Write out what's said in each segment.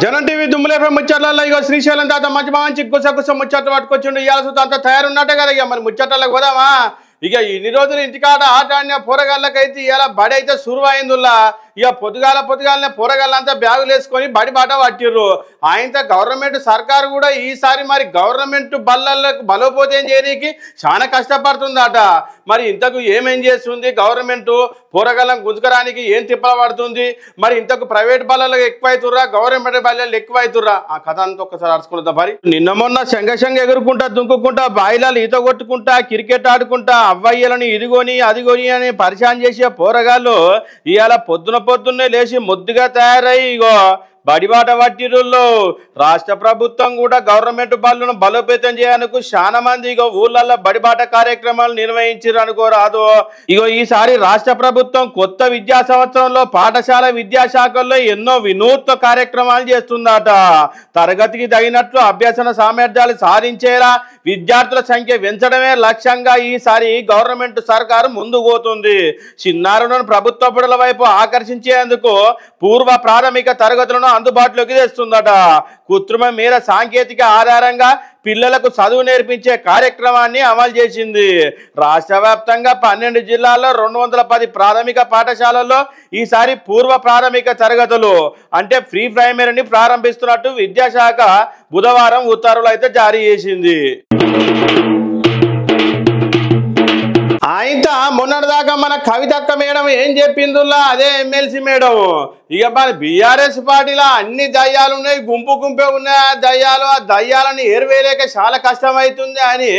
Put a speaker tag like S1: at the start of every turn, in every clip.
S1: జనం టీవీ దుమ్ములేపై ముచ్చట్లలో ఇగో శ్రీశైలం తాత మంచి గుసగుస ముచ్చట్లు పట్టుకొచ్చిండు. ఇవాళ సుత అంతా తయారున్నట్టే కదా. ఇక మరి ముచ్చట్లకు పోదామా? ఇక ఇన్ని రోజులు ఇంటికాడ ఆట ఆడిన పోరగాళ్ళకైతే ఇలా బడి అయితే సురువైందుల్లా. ఇక పొద్దుగాలనే పోరగాళ్ళంతా బ్యాగులు వేసుకొని బడి బాట పట్టిర్రు. ఆయనతో గవర్నమెంట్ సర్కారు కూడా ఈసారి మరి గవర్నమెంట్ బళ్ళకు బలోపేతం చేయడానికి చాలా కష్టపడుతుందట. మరి ఇంతకు ఏమేం చేస్తుంది గవర్నమెంట్? పోరగాళ్ళం గుంజుకరానికి ఏం తిప్పల పడుతుంది? మరి ఇంతకు ప్రైవేట్ బళ్ళలకు ఎక్కువైతుర్రా, గవర్నమెంట్ బళ్ళలు ఎక్కువైతుర్రా? ఆ కథ అంతా ఒక్కసారి అరుచుకుంటా. మరి నిన్న మొన్న శంగ ఎగురుకుంటా, దుంకుకుంటా, బాయిలాలు ఈత కొట్టుకుంటా, క్రికెట్ ఆడుకుంటా, అవ్వయ్యలను ఇదిగోని అదిగోని అని పరిశాన్ చేసే పోరగాళ్ళు ఇవాళ పొద్దున్నే లేచి ముద్దుగా తయారై ఇగో బడిబాట పట్టిరుల్లో. రాష్ట్ర ప్రభుత్వం కూడా గవర్నమెంట్ బళ్ళను బలోపేతం చేయడానికి చాలా మంది ఇగో ఊళ్ళల్లో బడిబాట కార్యక్రమాలు నిర్వహించారు అనుకోరాదు. ఇగో ఈసారి రాష్ట్ర ప్రభుత్వం కొత్త విద్యా సంవత్సరంలో పాఠశాల విద్యాశాఖల్లో ఎన్నో వినూత్న కార్యక్రమాలు చేస్తుందట. తరగతికి తగినట్లు అభ్యసన సామర్థ్యాలు సాధించేలా విద్యార్థుల సంఖ్య పెంచడమే లక్ష్యంగా ఈసారి గవర్నమెంట్ సర్కారు ముందుకు పోతుంది. చిన్నారులను ప్రభుత్వ బడుల వైపు ఆకర్షించేందుకు పూర్వ ప్రాథమిక తరగతులను అందుబాటులోకి తెస్తుందట. కృత్రిమ మేర సాంకేతిక ఆధారంగా పిల్లలకు చదువు నేర్పించే కార్యక్రమాన్ని అమలు చేసింది. రాష్ట్ర వ్యాప్తంగా 12 జిల్లాల్లో 210 ప్రాథమిక పాఠశాలల్లో ఈసారి పూర్వ ప్రాథమిక తరగతులు అంటే ప్రీ ప్రైమరీని ప్రారంభిస్తున్నట్టు విద్యాశాఖ బుధవారం ఉత్తర్వులు అయితే జారీ చేసింది. ఆయన మొన్నటిదాకా మన కవితక్క మేడం ఏం చెప్పిందుల్లా అదే ఎమ్మెల్సీ మేడం. ఇక మన బీఆర్ఎస్ పార్టీలో అన్ని దయ్యాలు ఉన్నాయి, గుంపే ఉన్నాయి. ఆ దయ్యాలను ఏర్వేయలేక చాలా కష్టమవుతుంది అని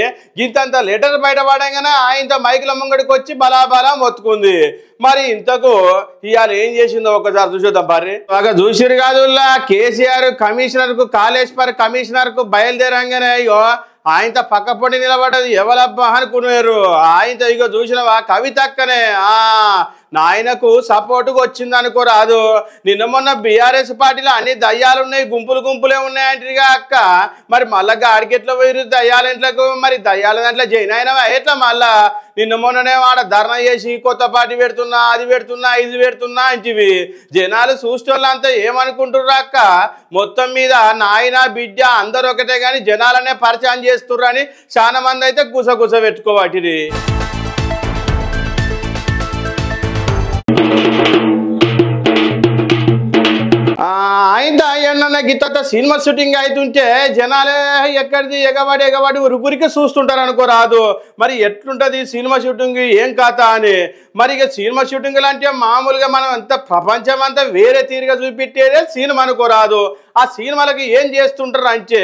S1: ఇంతంత లెటర్ బయటపడంగానే ఆయనతో మైకుల ముంగడికి వచ్చి బలాబలా మొత్తుకుంది. మరి ఇంతకు ఇవాళ ఏం చేసిందో ఒకసారి చూసేద్దాం. మరి బాగా చూసిరు కాదు, కేసీఆర్ కాళేశ్వర్ కమిషనర్ కు బయలుదేరంగానే ఇగో ఆయనతో పక్కపొడి నిలబడ్డది ఎవరబ్బా అనుకున్నారు. ఆయనతో ఇగో చూసినవా కవితక్కనే నాయనకు సపోర్టుగా వచ్చింది అనుకోరాదు. నిన్న మొన్న బీఆర్ఎస్ పార్టీలో అన్ని దయ్యాలు ఉన్నాయి, గుంపులే ఉన్నాయంటగా అక్క. మరి మళ్ళా గాడికెట్లా పోయిరు దయ్యాలంట్లకు? మరి దయ్యాల దాంట్లో జైన్ అయినవా ఎట్లా? మళ్ళా నిన్న మొన్ననే వాడ ధర్నా చేసి కొత్త పార్టీ పెడుతున్నా, అది పెడుతున్నా, ఇది పెడుతున్నా అంటివి. జనాలు చూసేవాళ్ళంతా ఏమనుకుంటుర్రు అక్క? మొత్తం మీద నాయన బిడ్డ అందరూ ఒకటే కానీ జనాలనే పరిచయం చేస్తుర్రు అని చాలా మంది అయితే గుసగుస పెట్టుకోవాటిది. ఆయన గిత్త సినిమా షూటింగ్ అవుతుంటే జనాలే ఎక్కడిది ఎగబడి ఉరికి చూస్తుంటారు అనుకోరాదు. మరి ఎట్లుంటది సినిమా షూటింగ్ ఏం కథ అని. మరి ఇక సినిమా షూటింగ్లు అంటే మామూలుగా మనం అంత ప్రపంచం అంతా వేరే తీరుగా చూపెట్టేదే సినిమా అనుకోరాదు. ఆ సినిమాలకి ఏం చేస్తుంటారు అంటే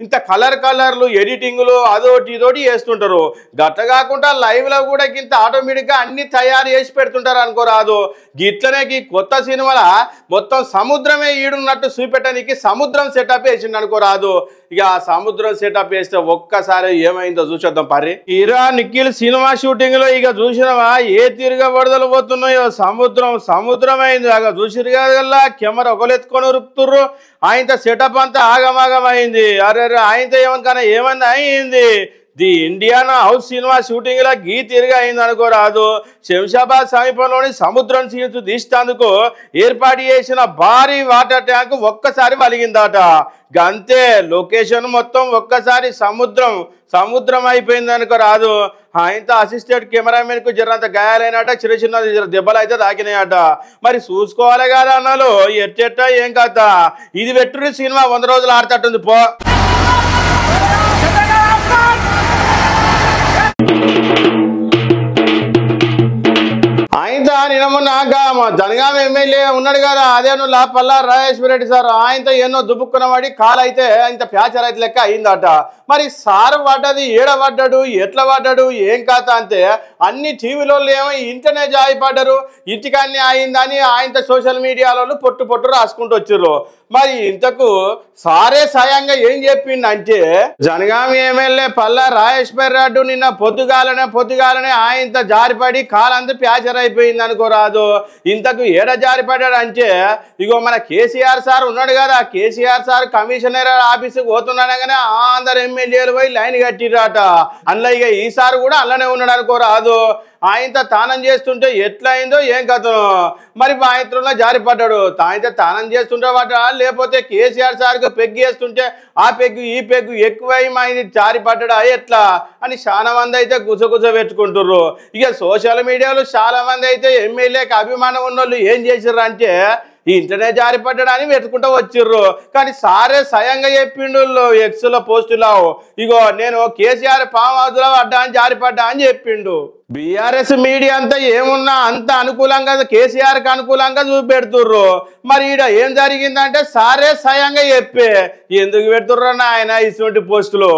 S1: ఇంత కలర్లు ఎడిటింగ్లు అదోటి ఇదోటి చేస్తుంటారు. గట్ల కాకుండా లైవ్ లో కూడా ఇంత ఆటోమేటిక్ గా అన్ని తయారు చేసి పెడుతుంటారు అనుకోరాదు. గిట్లనే కొత్త సినిమాల మొత్తం సముద్రమే ఈడున్నట్టు చూపెట్టడానికి సముద్రం సెటప్ వేసిండు అనుకోరాదు. ఇక ఆ సముద్రం సెటప్ వేస్తే ఒక్కసారి ఏమైందో చూసేద్దాం. పరి హీరో నిఖిల్ సినిమా షూటింగ్ లో ఇక చూసినవా ఏ తీరుగా వరదలు పోతున్నాయో. సముద్రం అయింది. అక చూసిరు కదా కెమెరా ఒకలెత్తుకొని ఉరుకుతుర్రు. ఆయనతో సెటప్ అంతా ఆగమాగమైంది. అరే ఆయనతో ఏమన్నా అయింది. The Indian house cinema shooting లా తీరుగా అయింది అనుకోరాదు. శంషాబాద్ సమీపంలోని సముద్రం సీన్స్ తీసేందుకు ఏర్పాటు చేసిన భారీ వాటర్ ట్యాంక్ ఒక్కసారి వలిగిందట. గంతే లొకేషన్ మొత్తం ఒక్కసారి సముద్రం అయిపోయింది అనుకోరాదు. ఆయనతో అసిస్టెంట్ కెమెరామెన్ కు జరంత గాయాలైనట, చిన్న దెబ్బలు అయితే తాకినాయట. మరి చూసుకోవాలి కదా అన్నలు ఎట్టెట్ట ఏం కథ. ఇది పెట్టుని సినిమా 100 రోజులు ఆడతట్టుంది పో. ఆయనతో నిన్న మొన్న జనగామ ఎమ్మెల్యే ఉన్నాడు కదా, అదే పల్లా రాజేశ్వర రెడ్డి సార్. ఆయనతో ఎన్నో దుబ్బుక్కున్నవాడి కాలు అయితే ఆయన ప్యాచర్ అయితే లెక్క అయిందట. మరి సార్ పడ్డది ఏడ పడ్డాడు, ఎట్లా పడ్డాడు, ఏం కథ అంటే అన్ని టీవీలో ఏమో ఇంటనే జాయిపడ్డారు. ఇంటికాన్ని అయిందని ఆయనతో సోషల్ మీడియాలో పొట్టు రాసుకుంటూ వచ్చిర్రు. మరి ఇంతకు సారే స్వయంగా ఏం చెప్పిండంటే జనగామ ఎమ్మెల్యే పల్లా రాజేశ్వర రెడ్డి నిన్న పొద్దుగాలనే ఆయనతో జారిపడి కాలంతా ప్యాచర్ అయిపోయింది అనుకోరాదు. ఇంతకు ఏడ జారిపడ్డాడు అంటే ఇగో మన కేసీఆర్ సార్ ఉన్నాడు కదా, కేసీఆర్ సార్ కమిషనర్ ఆఫీసుకు పోతున్నాడగానే అందరు ఎమ్మెల్యేలు పోయి లైన్ కట్టిరాట. అందులో ఇక ఈసారి కూడా అల్లనే ఉన్నాడు అనుకోరాదు. ఆయనతో తానం చేస్తుంటే ఎట్లా అయిందో ఏం కథను మరి ఆయనలో జారిపడ్డాడు. ఆయనతో తానం చేస్తుంటే వాట లేకపోతే కేసీఆర్ సార్కి పెగ్గు వేస్తుంటే ఆ పెగ్గు ఈ పెగ్గు ఎక్కువై ఆయన జారిపడ్డా ఎట్లా అని చాలా మంది అయితే గుసగుస పెట్టుకుంటుర్రు. ఇక సోషల్ మీడియాలో చాలా మంది అయితే ఎమ్మెల్యేకి అభిమానం ఉన్నోళ్ళు ఏం చేసిర్రు అంటే ఇంటనే జారిపడ్డాడని వెతుకుంటూ వచ్చిర్రు. కానీ సారే స్వయంగా చెప్పిండు ఎక్స్లో పోస్టులో, ఇగో నేను కేసీఆర్ ఫామ్ హౌస్లో పడ్డా అని జారిపడ్డా అని చెప్పిండు. బీఆర్ఎస్ మీడియా అంతా ఏమున్నా అంత అనుకూలంగా కేసీఆర్కి అనుకూలంగా చూపెడుతుర్రు. మరి ఈడ ఏం జరిగిందంటే సారే స్వయంగా చెప్పే ఎందుకు పెడుతుర్రు ఆయన ఇటువంటి పోస్టులు.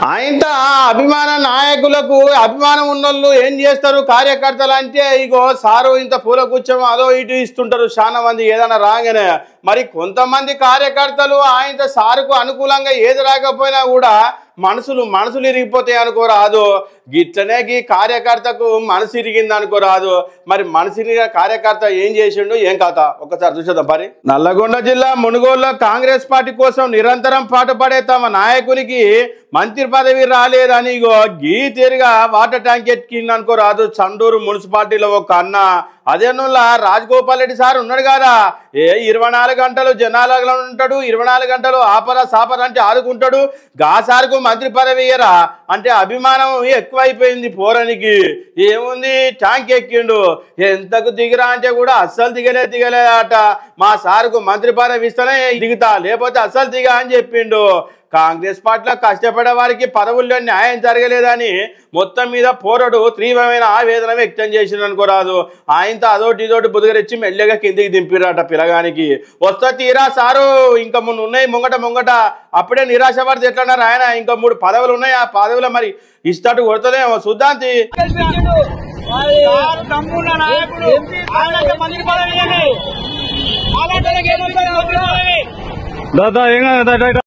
S1: ఆయనతో అభిమాన నాయకులకు అభిమానం ఉన్నోళ్ళు ఏం చేస్తారు కార్యకర్తలు అంటే ఇగో సారు ఇంత పూల కూర్చోమో అదో ఇటు ఇస్తుంటారు చాలా మంది ఏదైనా రాగానే. మరి కొంతమంది కార్యకర్తలు ఆయనతో సారుకు అనుకూలంగా ఏది రాకపోయినా కూడా మనసులు ఇరిగిపోతాయి అనుకోరాదు. గిట్లనే ఈ కార్యకర్తకు మనసు ఇరిగింది అనుకోరాదు. మరి మనసుని కార్యకర్త ఏం చేసిండు ఏం కథ ఒకసారి చూసేద్దాం. మరి నల్లగొండ జిల్లా మునుగోలులో కాంగ్రెస్ పార్టీ కోసం నిరంతరం పాటుపడే తమ నాయకునికి మంత్రి పదవి రాలేదని ఇగో గీ తీరుగా వాటర్ ట్యాంక్ ఎక్కింది అనుకోరాదు. చండూరు మున్సిపాలిటీలో ఒక అన్న అదేనుల్లా రాజగోపాల్ రెడ్డి సార్ ఉన్నాడు కదా, 24 గంటలు జనాలలో ఉంటాడు, 24 గంటలు ఆపరా సాపరా అంటే ఆదుకుంటాడు. గా సార్కు మంత్రి పదవి ఇయ్యరా అంటే అభిమానం ఎక్కువైపోయింది పోరానికి. ఏముంది ట్యాంక్ ఎక్కిండు, ఎంతకు దిగిరా అంటే కూడా అస్సలు దిగలేదట. మా సార్కు మంత్రి పదవి ఇస్తేనే దిగుతా లేకపోతే అస్సలు దిగా అని చెప్పిండు. కాంగ్రెస్ పార్టీలో కష్టపడే వారికి పదవుల్లో న్యాయం జరగలేదని మొత్తం మీద పోరాడు తీవ్రమైన ఆవేదన వ్యక్తం చేసిండు అనుకోరాదు. ఆయనతో అదోటి ఇదోటి బుదిగరిచ్చి మెల్లగా కిందికి దింపిరాట పిల్లగానికి. వస్తా తీరా సారు ఇంకా ఉన్నాయి ముంగట అప్పుడే నిరాశ పడితే ఎట్లన్నారు ఆయన. ఇంకా 3 పదవులు ఉన్నాయి, ఆ పదవులు మరి ఇస్తాటు కొడుతుందేమో చూద్దాంతి.
S2: దాదా